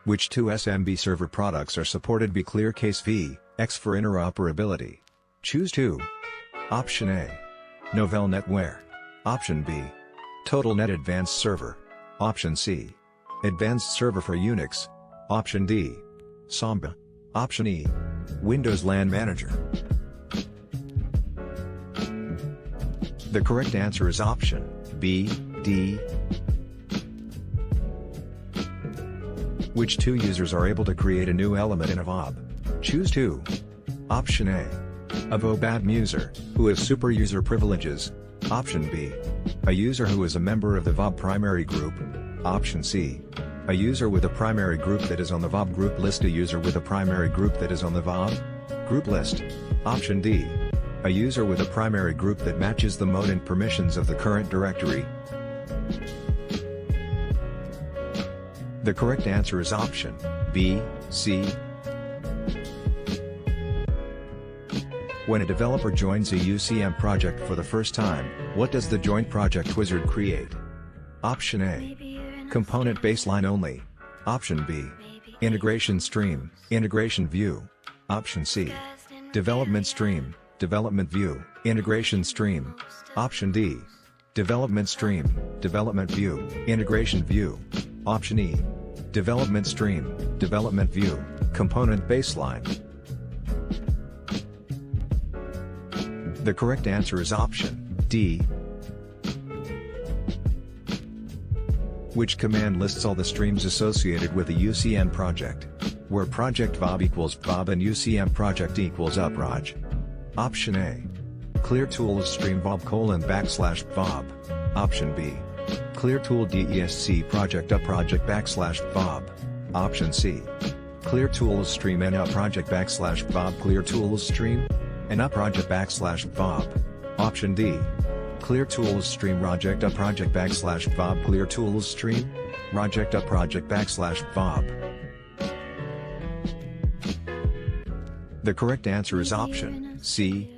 Which two SMB server products are supported by ClearCase v7.1 for interoperability? Choose 2. Option A. Novell NetWare. Option B. TotalNet Advanced Server. Option C. Advanced Server for Unix. Option D. Samba. Option E. Windows LAN Manager. The correct answer is option B, D. Which two users are able to create a new element in a VOB? Choose 2. Option A. A VOB user, who has super user privileges. Option B. A user who is a member of the VOB primary group. Option C. A user with a primary group that is on the VOB group list. A user with a primary group that is on the VOB group list. Option D. A user with a primary group that matches the mode and permissions of the current directory. The correct answer is option B, C. When a developer joins a UCM project for the first time, what does the Joint Project Wizard create? Option A. Component baseline only. Option B. Integration stream, integration view. Option C. Development stream, development view, integration stream. Option D. Development stream, development view, integration view. Option E. Development stream, development view, component baseline. The correct answer is option D. Which command lists all the streams associated with a UCM project? Where project VOB equals VOB and UCM project equals uproj. Option A. Clear tools stream VOB : /VOB. Option B. Clear tool DESC project uproject / VOB. Option C. Clear tools stream and uproject / Clear tools stream and uproject / VOB. Option D. Clear tools stream project uproject / Clear tools stream project uproject / VOB. The correct answer is option C.